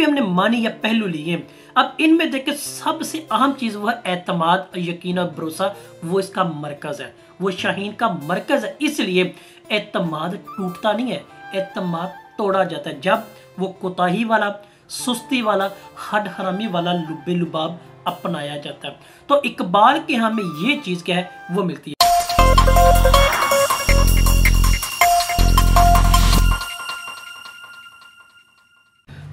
हमने मानी या पहलू लिए। अब इनमें देखिए सबसे अहम चीज वह एतमाद, यकीन और भरोसा, वो इसका मरकज है, वो शाहीन का मरकज है। इसलिए एतमाद टूटता नहीं है, एतमाद तोड़ा जाता है जब वो कोताही वाला, सुस्ती वाला, हड हरामी वाला लुब्बे लुबाब अपनाया जाता है। तो इकबाल के हमें ये चीज क्या है वो मिलती है।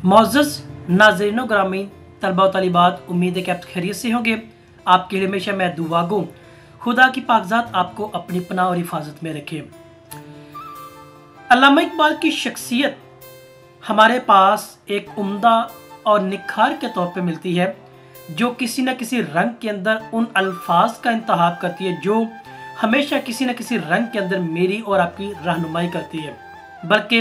मोअज़्ज़ज़ नाज़रीन ग्रामीन, तलबा व तालिबात, उम्मीद है कि आप खैरियत से होंगे। आपके लिए हमेशा मैं दुआ गो, खुदा की पाकज़ात आपको अपनी पनाह और हिफाजत में रखे। अल्लामा इकबाल की शख्सियत हमारे पास एक उम्दा और निखार के तौर पे मिलती है, जो किसी न किसी रंग के अंदर उन अल्फाज का इंतखाब करती है जो हमेशा किसी न किसी रंग के अंदर मेरी और आपकी रहनुमाई करती है, बल्कि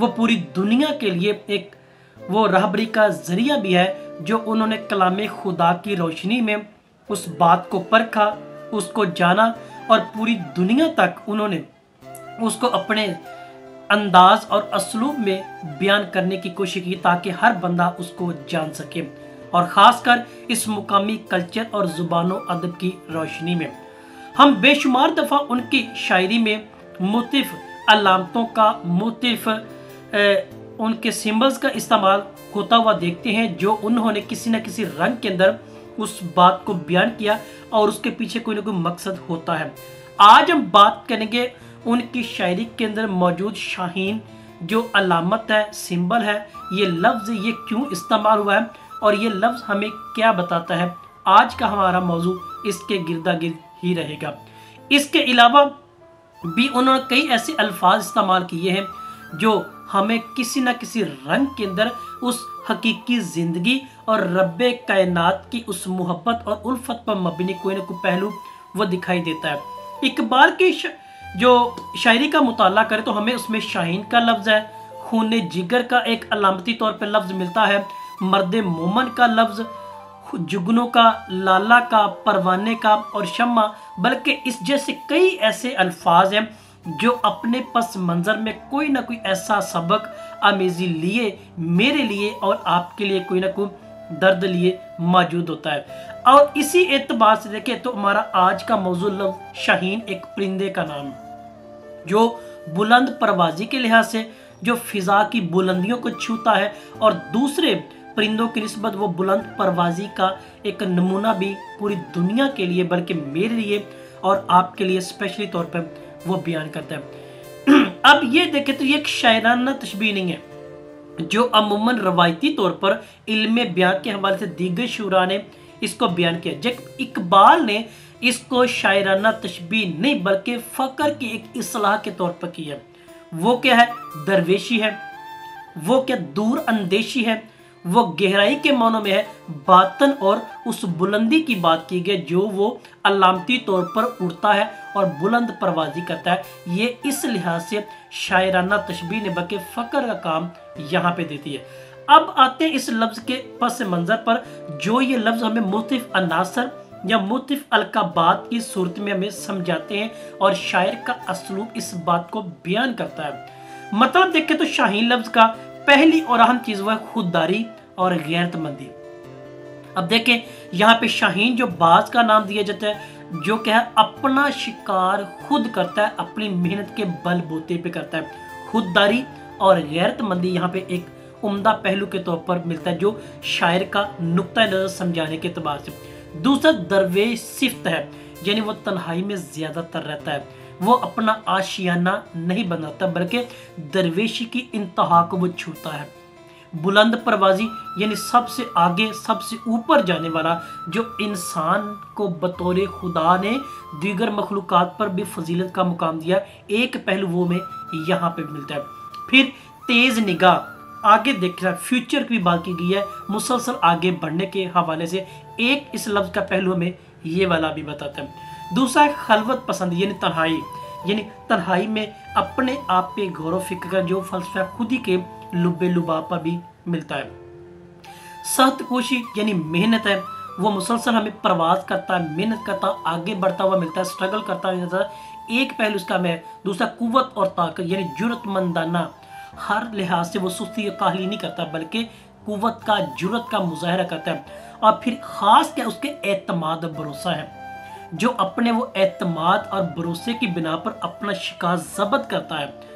वो पूरी दुनिया के लिए एक वो रहबरी का जरिया भी है, जो उन्होंने कलामे खुदा की रोशनी में उस बात को परखा, उसको जाना और पूरी दुनिया तक उन्होंने उसको अपने अंदाज और असलूब में बयान करने की कोशिश की, ताकि हर बंदा उसको जान सके, और ख़ासकर इस मुकामी कल्चर और ज़ुबानो अदब की रोशनी में। हम बेशुमार दफ़ा उनकी शायरी में मुख्तलिफ अलामतों का, मुख्तलिफ उनके सिंबल्स का इस्तेमाल होता हुआ देखते हैं, जो उन्होंने किसी न किसी रंग के अंदर उस बात को बयान किया और उसके पीछे कोई ना कोई मकसद होता है। आज हम बात करेंगे उनकी शायरी के अंदर मौजूद शाहीन जो अलामत है, सिंबल है, ये लफ्ज़ ये क्यों इस्तेमाल हुआ है और ये लफ्ज़ हमें क्या बताता है। आज का हमारा मौजू इसके गिरदा गिर्द ही रहेगा। इसके अलावा भी उन्होंने कई ऐसे अल्फाज इस्तेमाल किए हैं जो हमें किसी न किसी रंग के अंदर उस हकीकी ज़िंदगी और रब्बे कायनात की उस मोहब्बत और उल्फत पर मबनी कोई ना कोई पहलू वो दिखाई देता है। इकबाल की जो शायरी का मुताला करें तो हमें उसमें शाहीन का लफ्ज़ है, खूने जिगर का एक अलामती तौर पर लफ्ज़ मिलता है, मर्द मोमन का लफ्ज़, जुगनों का, लाला का, परवाने का और शम्मा, बल्कि इस जैसे कई ऐसे अल्फाज हैं जो अपने पस मंज़र में कोई ना कोई ऐसा सबक आमेज़ी लिए मेरे लिए और आपके लिए कोई ना कोई दर्द लिए मौजूद होता है। और इसी एतबार से देखें तो हमारा आज का मौजू लफ्ज़ शाहीन एक परिंदे का नाम, जो बुलंद परवाजी के लिहाज से जो फिजा की बुलंदियों को छूता है और दूसरे परिंदों की निस्बत वो बुलंद परवाजी का एक नमूना भी पूरी दुनिया के लिए, बल्कि मेरे लिए और आपके लिए स्पेशली तौर पर वो बयान करता है। अब ये देखें तो ये एक शायराना तशबीह नहीं है, जो अमूमन रवायती तौर पर इल्म बयान के हवाले से दीगर शुरा ने इसको बयान किया, जब इकबाल ने इसको शायराना तशबीह नहीं बल्कि फ़क्र की एक इस्लाह के तौर पर किया। वो क्या है? दरवेशी है, वो क्या दूर अंदेशी है, वो गहराई के मानों में है, बातन और उस बुलंदी की बात की गई जो वो अलामती तौर पर उड़ता है और बुलंद परवाजी करता है। ये इस लिहाज से शायराना तशबीह ने बल्कि फ़क्र का काम यहाँ पे देती है। अब आते हैं इस लफ्ज़ के पस मंज़र पर, जो ये लफ्ज़ हमें मुख्तलिफ अनासर या मुख्तलिफ अलकाबात की सूरत में हमें समझाते हैं और शायर का असलूब इस बात को बयान करता है। मतलब देखें तो शाहीन लफ्ज़ का पहली और अहम चीज़ वह खुददारी और गैरतमंदी। अब देखें यहाँ पे शाहीन जो बाज का नाम दिया जाता है, जो क्या है अपना शिकार खुद करता है, अपनी मेहनत के बलबूते पे करता है। खुददारी और गैरतमंदी यहाँ पे एक उम्दा पहलू के तौर पर मिलता है, जो शायर का नुक्ता नज़र समझाने के अतबार से। दूसरा दरवेश सिफ्त है, यानी वो तन्हाई में ज़्यादातर रहता है, वो अपना आशियाना नहीं बनाता बल्कि दरवेशी की इंतहा को वो छूता है। बुलंद परवाजी यानी सबसे आगे सबसे ऊपर जाने वाला, जो इंसान को बतौर खुदा ने दीगर मखलूकात पर भी फजीलत का मुकाम दिया, एक पहलू वो में यहाँ पे मिलता है। फिर तेज़ निगाह, आगे देखना, फ्यूचर की बात की गई है, मुसलसल आगे बढ़ने के हवाले से एक इस लफ्ज़ का पहलू में ये वाला भी बताता है। दूसरा है खलवत पसंद यानी तन्हाई, यानी तन्हाई में अपने आप पे गौर फिक्र का जो फलसफा खुद ही के लुब्बे लुबाब पर भी मिलता है। सख्त कोशिश यानी मेहनत है, वो मुसलसल हमें प्रवास करता है, मेहनत करता, आगे बढ़ता हुआ मिलता है, स्ट्रगल करता हुआ मिलता है, एक पहलू उसका में। दूसरा कुव्वत और ताकत यानी जुर्रतमंदाना, हर लिहाज से वो सुस्ती और काहली नहीं करता बल्कि कुव्वत का, जुर्रत का मुजाहरा करता है। और फिर खास क्या उसके एतमाद और भरोसा है, जो अपने वो एतमाद और भरोसे की बिना पर अपना शिकार जब्त करता है।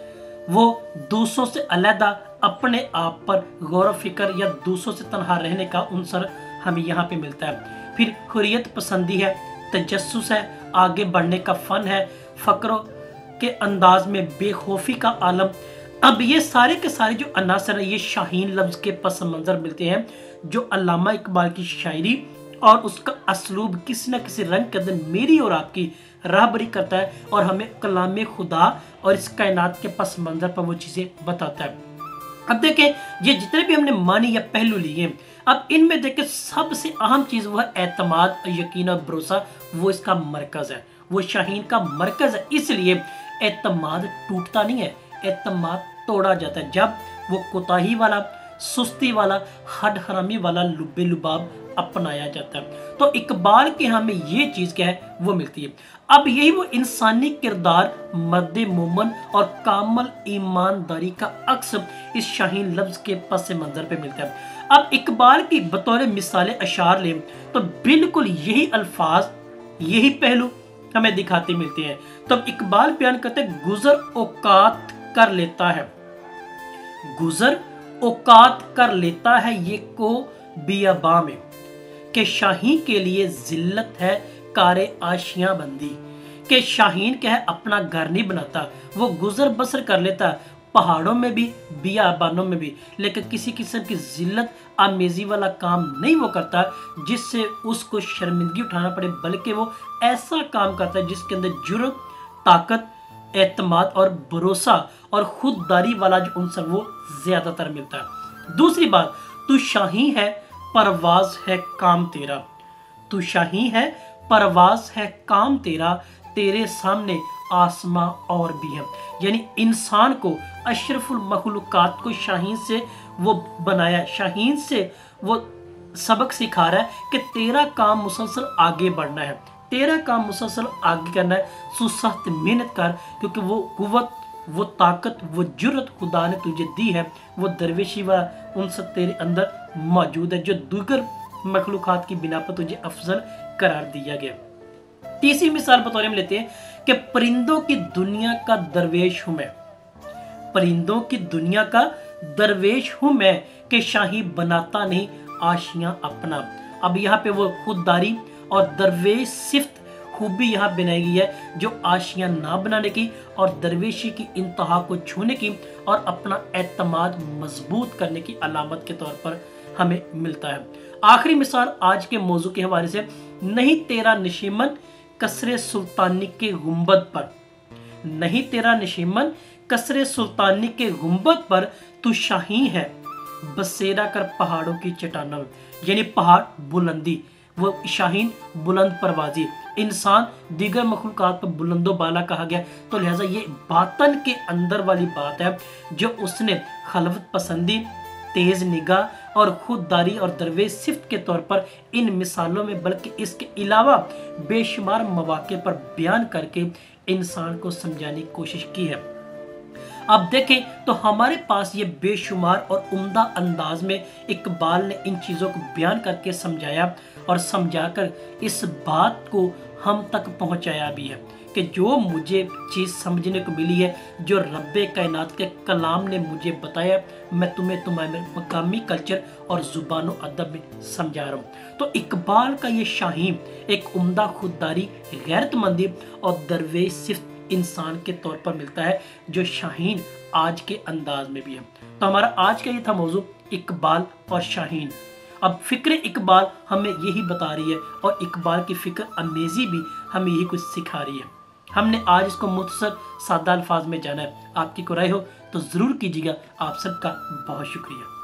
वो दूसरों से अलहदा अपने आप पर गौर फिक्र या दूसरों से तनहा रहने का उनसर हमें यहाँ पे मिलता है। फिर हुर्रियत पसंदी है, तजस्सुस है, आगे बढ़ने का फन है, फ़क्र के अंदाज में बेखौफी का आलम। अब ये सारे के सारे जो अनासर है, ये शाहीन लफ्ज़ के पस मंज़र मिलते हैं, जो अल्लामा इकबाल की शायरी और उसका असलूब किसी न किसी रंग के अंदर मेरी और आपकी राहबरी करता है और हमें कलाम खुदा और इस कायनात के पस मंज़र पर वो चीज़ें बताता है। अब देखें, ये जितने भी हमने मानी या पहलू लिए, अब इनमें देखें सबसे अहम चीज़ वह एतमाद, यकीन और भरोसा, वो इसका मरकज़ है, वो शाहीन का मरकज़ है। इसलिए एतमाद टूटता नहीं है, एतमाद तोड़ा जाता है जब वो कोताही वाला, सुस्ती वाला, हड हरामी वाला लुब्बे लुबाब अपनाया जाता है। तो इकबाल के हमें ये चीज़ क्या है वो मिलती है। अब यही वो इंसानी किरदार, मर्द मोमन और कामल ईमानदारी का अक्स इस शाहीन लफ्ज़ के पस मंज़र पे मिलता है। अब इकबाल की बतौर मिसाल अशार लें तो बिल्कुल यही अल्फाज, यही पहलू हमें दिखाते मिलते हैं। तब इकबाल बयान करते हैं, गुजर औकात कर लेता है, गुजर औकात कर लेता है ये को बियाबा में, के शाहीन के लिए जिल्लत है कारे आशियां बंदी। के शाहीन क्या है अपना घर नहीं बनाता, वो गुजर बसर कर लेता पहाड़ों में भी, बियाबानों में भी, लेकिन किसी किस्म की जिल्लत आमेजी वाला काम नहीं वो करता जिससे उसको शर्मिंदगी उठाना पड़े, बल्कि वो ऐसा काम करता है जिसके अंदर जुर्रत, ताकत, एतमाद और भरोसा और खुददारी वाला जो उनसे वो ज्यादातर मिलता है। दूसरी बात, तू शाही है परवाज है काम तेरा, तू शाही है परवाज है काम तेरा, तेरे सामने आसमां और भी है। यानी इंसान को, अशरफुल मखलूकात को शाहीन से वो बनाया, शाहीन से वो सबक सिखा रहा है कि तेरा काम मुसलसल आगे बढ़ना है, तेरा काम मुसलसल आगे करना है, सुसख्त मेहनत कर, क्योंकि वो कुव्वत, वो ताकत, वो जुर्रत खुदा ने तुझे दी है, वो दरवेशी व उनसे तेरे अंदर मौजूद है, जो दूसर मखलूकात की बिना पर तुझे अफजल करार दिया गया। तीसरी मिसाल बतौर हम लेते हैं कि परिंदों की दुनिया का दरवेश हूं मैं, परिंदों की दुनिया का दरवेश हूं मैं, कि शाही बनाता नहीं आशियां अपना। अब यहाँ पे वो खुददारी और दरवेश सिफ्त खूबी यहाँ बनाई गई है, जो आशियां ना बनाने की और दरवेशी की इंतहा को छूने की और अपना एतमाद मजबूत करने की अलामत के तौर पर हमें मिलता है। आखिरी मिसाल आज के मौजू के हवाले से, नहीं तेरा नशीमन कसरे सुल्तानी के गुंबद पर, नहीं तेरा नशीमन कसरे सुल्तानी के गुंबद पर, तू शाही है बसेरा कर पहाड़ों की चट्टानों में। यानी पहाड़ बुलंदी, वो शाहीन बुलंद परवाजी, इंसान दीगर मखलूकात पर बुलंदो बाला कहा गया, तो लिहाजा ये बातन के अंदर वाली बात है जो उसने खलवत पसंदी, तेज निगाह और खुददारी और दरवेश सिफ्त के तौर पर इन मिसालों में, बल्कि इसके अलावा बेशुमार मौके पर बयान करके इंसान को समझाने की कोशिश की है। अब देखें तो हमारे पास ये बेशुमार और उम्दा अंदाज में इकबाल ने इन चीज़ों को बयान करके समझाया और समझाकर इस बात को हम तक पहुंचाया भी है कि जो मुझे चीज़ समझने को मिली है, जो रब्बे कायनात के कलाम ने मुझे बताया, मैं तुम्हें तुम्हारे मकामी कल्चर और ज़ुबान अदब में समझा रहा हूँ। तो इकबाल का ये शाहीन एक उम्दा खुददारी, गैरतमंदी और दरवेश सिर्फ इंसान के तौर पर मिलता है, जो शाहीन आज के अंदाज में भी है। तो हमारा आज का ये था मौजू, इकबाल और शाहीन। अब फ़िक्र इकबाल हमें यही बता रही है और इकबाल की फ़िक्र अमेज़ी भी हमें यही कुछ सिखा रही है। हमने आज इसको मुख्तसर सादा अल्फाज में जाना है। आपकी कोई राय हो तो ज़रूर कीजिएगा। आप सबका बहुत शुक्रिया।